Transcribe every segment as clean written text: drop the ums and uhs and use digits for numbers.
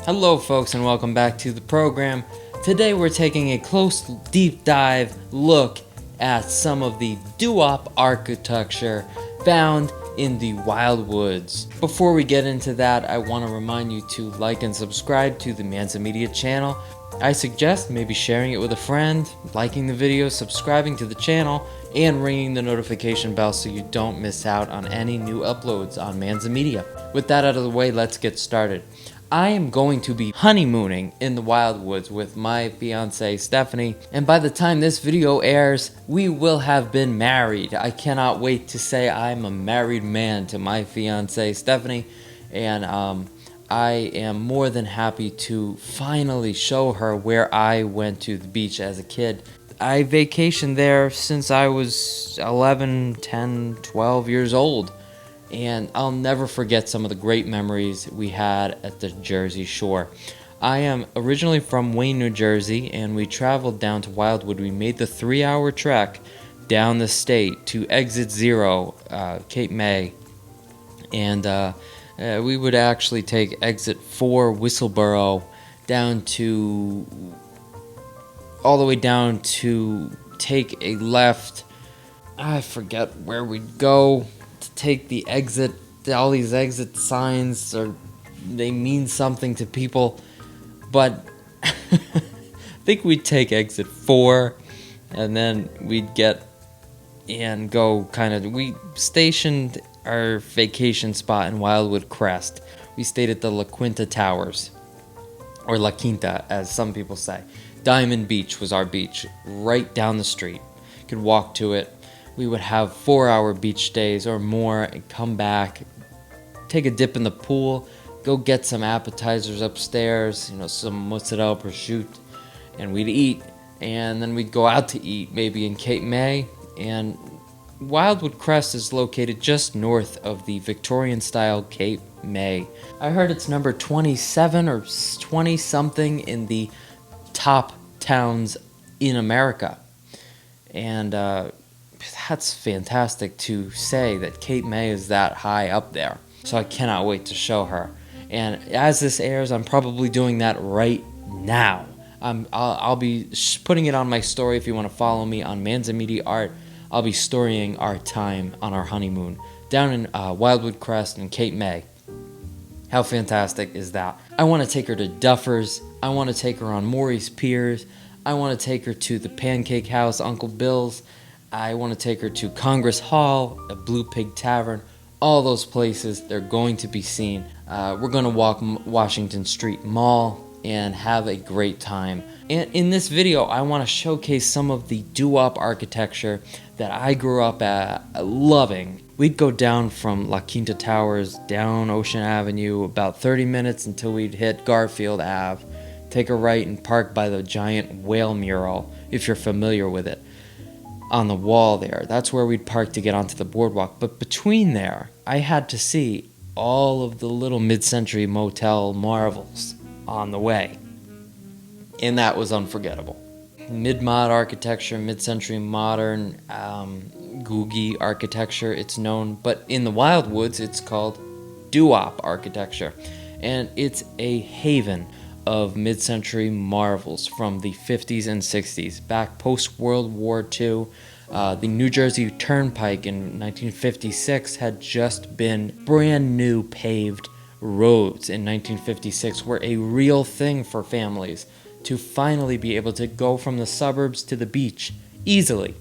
Hello folks and welcome back to the program. Today we're taking a close deep dive look at some of the doo-wop architecture found in the Wildwoods. Before we get into that, I want to remind you to like and subscribe to the Manza Media channel. I suggest maybe sharing it with a friend, liking the video, subscribing to the channel, and ringing the notification bell so you don't miss out on any new uploads on Manza Media. With that out of the way, let's get started. I am going to be honeymooning in the Wildwoods with my fiance Stephanie, and by the time this video airs, we will have been married. I cannot wait to say I'm a married man to my fiance Stephanie, and I am more than happy to finally show her where I went to the beach as a kid. I vacationed there since I was 11, 10, 12 years old. And I'll never forget some of the great memories we had at the Jersey Shore. I am originally from Wayne, New Jersey, and we traveled down to Wildwood. We made the 3-hour trek down the state to Exit 0, Cape May, and we would actually take Exit 4, Whistleboro, all the way down to take a left. I forget where we'd go. Take the exit. All these exit signs they mean something to people, but I think we'd take exit 4 and then we'd get and go we stationed our vacation spot in Wildwood Crest. We stayed at the La Quinta Towers, or La Quinta as some people say. Diamond Beach was our beach, right down the street. You could walk to it. We would have 4-hour beach days or more and come back, take a dip in the pool, go get some appetizers upstairs, some mozzarella prosciutto, and we'd eat, and then we'd go out to eat, maybe in Cape May. And Wildwood Crest is located just north of the Victorian-style Cape May. I heard it's number 27 or 20-something in the top towns in America. And that's fantastic to say that Cape May is that high up there. So I cannot wait to show her. And as this airs, I'm probably doing that right now. I'll be putting it on my story if you want to follow me on Manza Media Art. I'll be storying our time on our honeymoon down in Wildwood Crest and Cape May. How fantastic is that? I want to take her to Duffers. I want to take her on Maurice Piers. I want to take her to the Pancake House, Uncle Bill's. I want to take her to Congress Hall, a Blue Pig Tavern, all those places. They're going to be seen. We're going to walk Washington Street Mall and have a great time. And in this video, I want to showcase some of the doo-wop architecture that I grew up loving. We'd go down from La Quinta Towers, down Ocean Avenue, about 30 minutes until we'd hit Garfield Ave. Take a right and park by the giant whale mural, if you're familiar with it. On the wall there. That's where we'd park to get onto the boardwalk. But between there, I had to see all of the little mid-century motel marvels on the way. And that was unforgettable. Mid-mod architecture, mid-century modern, googie architecture, it's known. But in the Wildwoods, it's called doo-wop architecture. And it's a haven of mid-century marvels from the 50s and 60s, back post-World War II. The New Jersey Turnpike in 1956 had just been brand new paved roads in 1956 were a real thing for families to finally be able to go from the suburbs to the beach easily.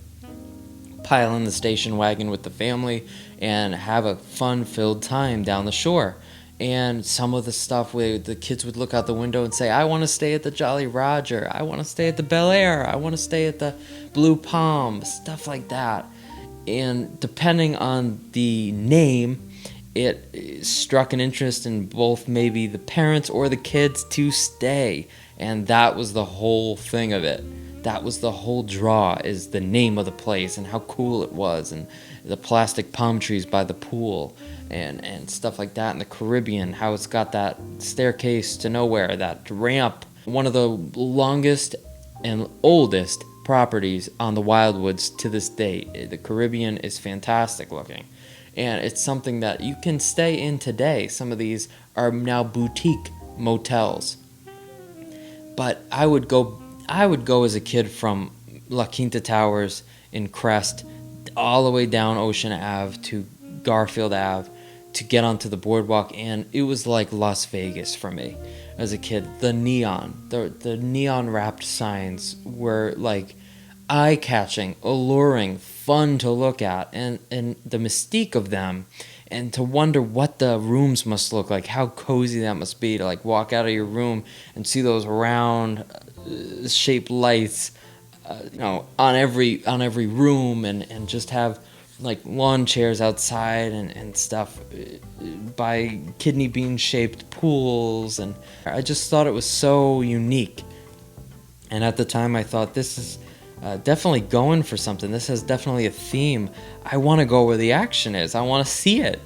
Pile in the station wagon with the family and have a fun-filled time down the shore. And some of the stuff where the kids would look out the window and say, I want to stay at the Jolly Roger, I want to stay at the Bel Air, I want to stay at the Blue Palm, stuff like that. And depending on the name, it struck an interest in both maybe the parents or the kids to stay. And that was the whole thing of it. That was the whole draw, is the name of the place and how cool it was, and the plastic palm trees by the pool and stuff like that in the Caribbean, how it's got that staircase to nowhere, that ramp. One of the longest and oldest properties on the Wildwoods to this day. The Caribbean is fantastic looking, and it's something that you can stay in today. Some of these are now boutique motels. But I would go as a kid from La Quinta Towers in Crest all the way down Ocean Ave to Garfield Ave to get onto the boardwalk, and it was like Las Vegas for me as a kid. The neon wrapped signs were like eye-catching, alluring, fun to look at, and the mystique of them, and to wonder what the rooms must look like, how cozy that must be to like walk out of your room and see those round shaped lights on every room, and just have like lawn chairs outside and stuff by kidney bean shaped pools. And I just thought it was so unique, and at the time I thought, this is definitely going for something. This is definitely a theme. I want to go where the action is. I want to see it.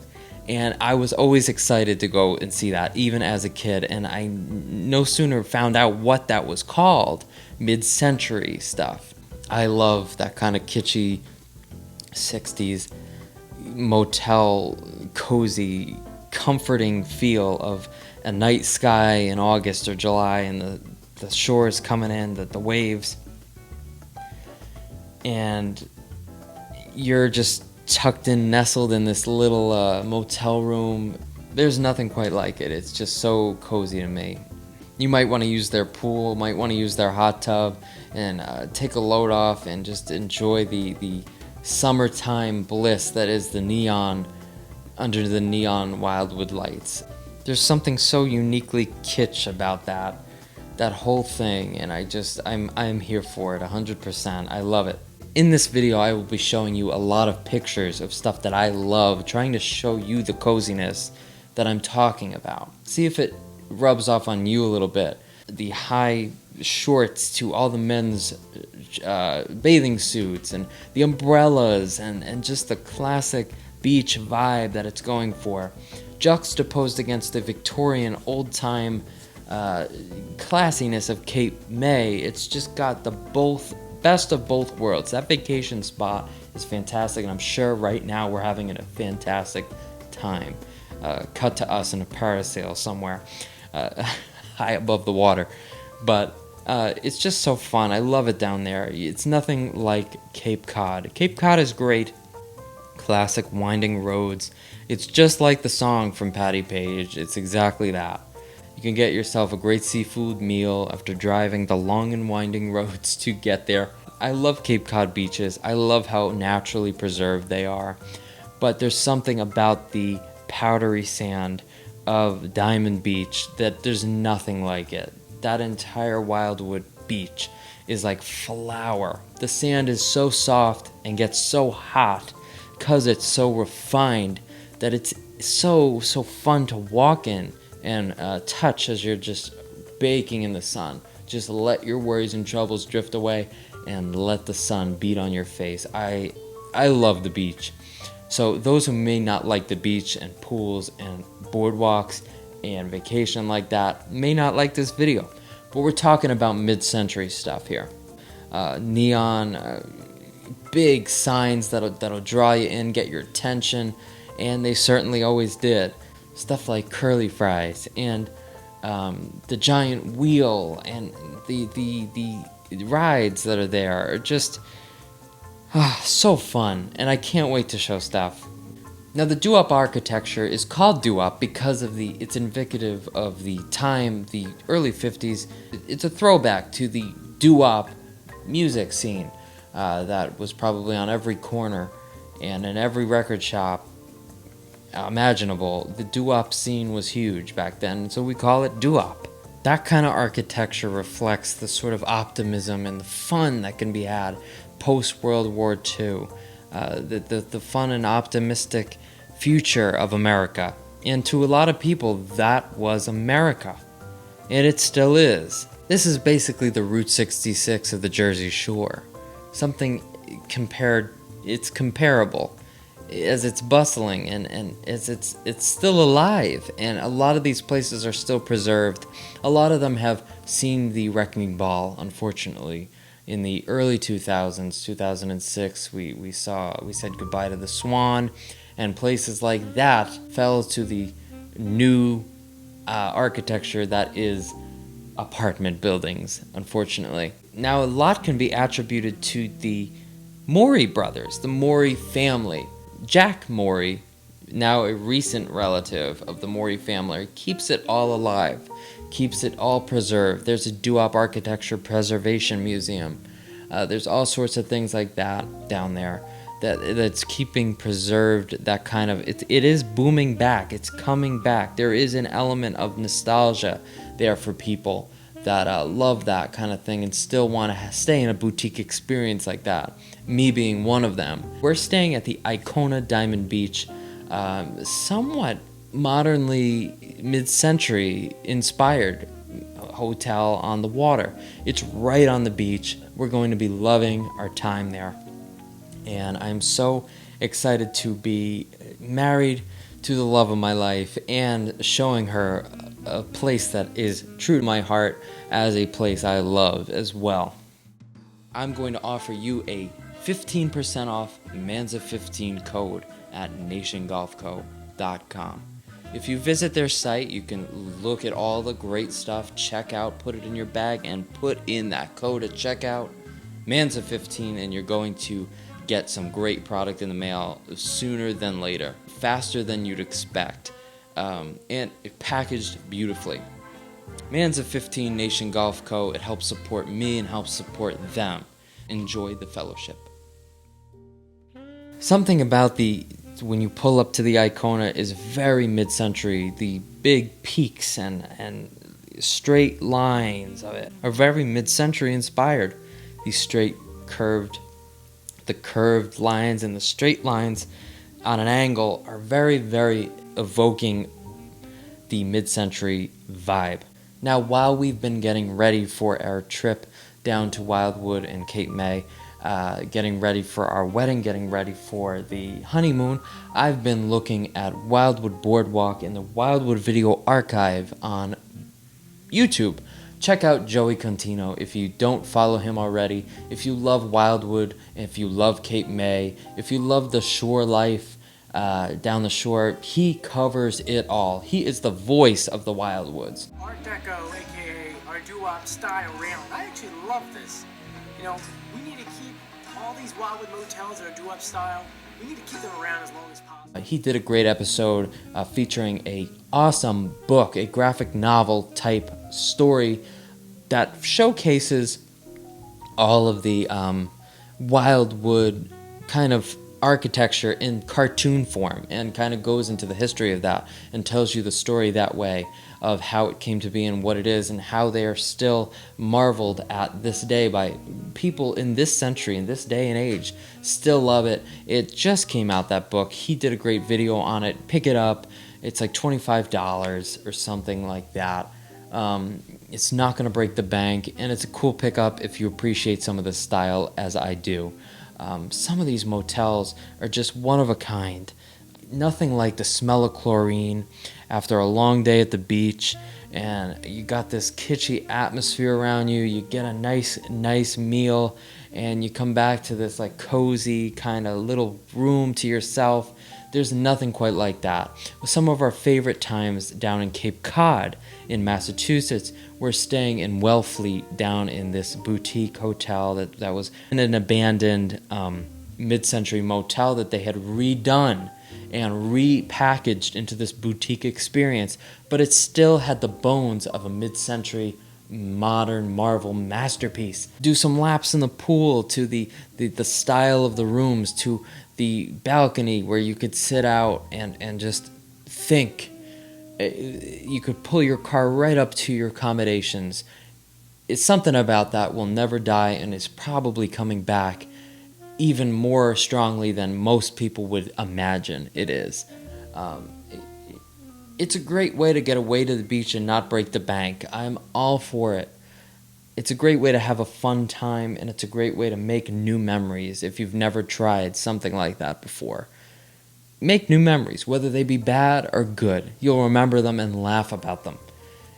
And I was always excited to go and see that, even as a kid. And I no sooner found out what that was called, mid-century stuff. I love that kind of kitschy 60s motel, cozy, comforting feel of a night sky in August or July, and the shores coming in, the waves. And you're just tucked in, nestled in this little motel room. There's nothing quite like it. It's just so cozy to me. You might want to use their pool, might want to use their hot tub, and take a load off and just enjoy the summertime bliss that is the neon, under the neon Wildwood lights. There's something so uniquely kitsch about that whole thing, and I'm here for it 100%. I love it. In this video, I will be showing you a lot of pictures of stuff that I love, trying to show you the coziness that I'm talking about. See if it rubs off on you a little bit. The high shorts to all the men's bathing suits, and the umbrellas, and just the classic beach vibe that it's going for, juxtaposed against the Victorian old-time classiness of Cape May. It's just got the best of both worlds. That vacation spot is fantastic, and I'm sure right now we're having a fantastic time. Cut to us in a parasail somewhere high above the water. But it's just so fun. I love it down there. It's nothing like Cape Cod. Cape Cod is great. Classic winding roads. It's just like the song from Patti Page. It's exactly that. You can get yourself a great seafood meal after driving the long and winding roads to get there. I love Cape Cod beaches. I love how naturally preserved they are. But there's something about the powdery sand of Diamond Beach that there's nothing like it. That entire Wildwood beach is like flour. The sand is so soft and gets so hot because it's so refined that it's so fun to walk in and touch as you're just baking in the sun. Just let your worries and troubles drift away and let the sun beat on your face. I love the beach. So those who may not like the beach and pools and boardwalks and vacation like that may not like this video. But we're talking about mid-century stuff here. Neon, big signs that'll draw you in, get your attention, and they certainly always did. Stuff like curly fries and the giant wheel and the rides that are there are just so fun, and I can't wait to show stuff. Now, the doo-wop architecture is called doo-wop because of it's indicative of the time, the early 50s. It's a throwback to the doo-wop music scene that was probably on every corner and in every record shop imaginable. The doo-wop scene was huge back then, so we call it doo-wop. That kind of architecture reflects the sort of optimism and the fun that can be had post-World War II. The fun and optimistic future of America. And to a lot of people, that was America. And it still is. This is basically the Route 66 of the Jersey Shore. Something it's comparable. As it's bustling and as it's still alive. And a lot of these places are still preserved. A lot of them have seen the wrecking ball, unfortunately. In the early 2000s, 2006, we said goodbye to the Swan, and places like that fell to the new architecture that is apartment buildings, unfortunately. Now, a lot can be attributed to the Morey brothers, the Morey family. Jack Morey, now a recent relative of the Morey family, keeps it all alive, keeps it all preserved. There's a doo-wop architecture preservation museum. There's all sorts of things like that down there that's keeping preserved that kind of... It is booming back. It's coming back. There is an element of nostalgia there for people that love that kind of thing and still want to stay in a boutique experience like that, me being one of them. We're staying at the Icona Diamond Beach, somewhat modernly mid-century inspired hotel on the water. It's right on the beach. We're going to be loving our time there, and I'm so excited to be married to the love of my life and showing her a place that is true to my heart as a place I love as well. I'm going to offer you a 15% off Manza 15 code at nationgolfco.com. If you visit their site, you can look at all the great stuff, check out, put it in your bag, and put in that code at checkout, Manza 15, and you're going to get some great product in the mail sooner than later, faster than you'd expect, and it packaged beautifully. Manza 15 Nation Golf Co. It helps support me and helps support them. Enjoy the fellowship. Something about when you pull up to the Icona is very mid-century. The big peaks and straight lines of it are very mid-century inspired. These the curved lines and the straight lines on an angle are very, very evoking the mid-century vibe. Now, while we've been getting ready for our trip down to Wildwood and Cape May, getting ready for our wedding, getting ready for the honeymoon, I've been looking at Wildwood Boardwalk in the Wildwood Video Archive on YouTube. Check out Joey Contino if you don't follow him already. If you love Wildwood, if you love Cape May, if you love the shore life down the shore, he covers it all. He is the voice of the Wildwoods. Art Deco, aka our doo-wop style railing. I actually love this. You know, we need to keep all these Wildwood motels that are doo-wop style. We need to keep them around as long as possible. He did a great episode featuring a awesome book, a graphic novel type story that showcases all of the Wildwood kind of architecture in cartoon form and kind of goes into the history of that and tells you the story that way of how it came to be and what it is and how they are still marveled at this day by people in this century, in this day and age, still love it. It just came out, that book. He did a great video on it. Pick it up. It's like $25 or something like that. It's not going to break the bank, and it's a cool pickup if you appreciate some of the style as I do. Some of these motels are just one of a kind. Nothing like the smell of chlorine after a long day at the beach, and you got this kitschy atmosphere around you. You get a nice meal, and you come back to this like cozy kind of little room to yourself. There's nothing quite like that. Some of our favorite times down in Cape Cod in Massachusetts, we're staying in Wellfleet down in this boutique hotel that was in an abandoned mid-century motel that they had redone and repackaged into this boutique experience, but it still had the bones of a mid-century modern Marvel masterpiece. Do some laps in the pool to the style of the rooms, to the balcony where you could sit out and just think. You could pull your car right up to your accommodations. It's something about that will never die and is probably coming back even more strongly than most people would imagine it is. It's a great way to get away to the beach and not break the bank. I'm all for it. It's a great way to have a fun time, and it's a great way to make new memories if you've never tried something like that before. Make new memories, whether they be bad or good. You'll remember them and laugh about them.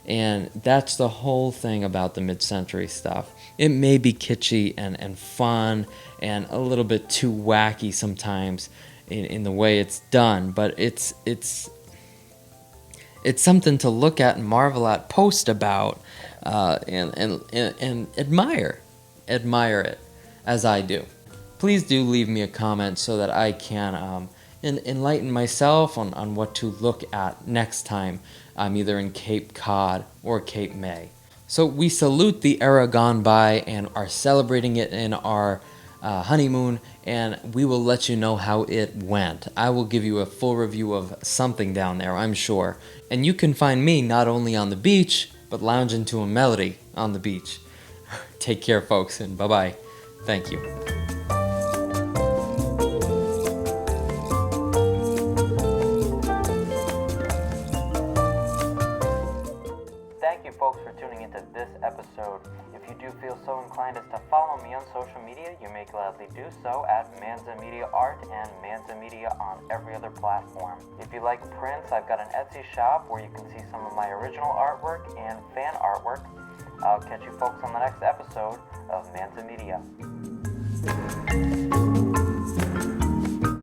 And that's the whole thing about the mid-century stuff. It may be kitschy and fun and a little bit too wacky sometimes in the way it's done, but it's It's something to look at and marvel at, post about, and admire it as I do. Please do leave me a comment so that I can enlighten myself on what to look at next time I'm either in Cape Cod or Cape May. So we salute the era gone by and are celebrating it in our honeymoon, and we will let you know how it went. I will give you a full review of something down there, I'm sure. And you can find me not only on the beach, but lounging to a melody on the beach. Take care, folks, and bye-bye. Thank you. Thank you, folks, for tuning into this episode. If you do feel so inclined as to follow me on social media, you may gladly do so at Manza Media Art and Manza Media on every other platform. If you like prints, I've got an Etsy shop where you can see some of my original artwork and fan artwork. I'll catch you folks on the next episode of Manza Media.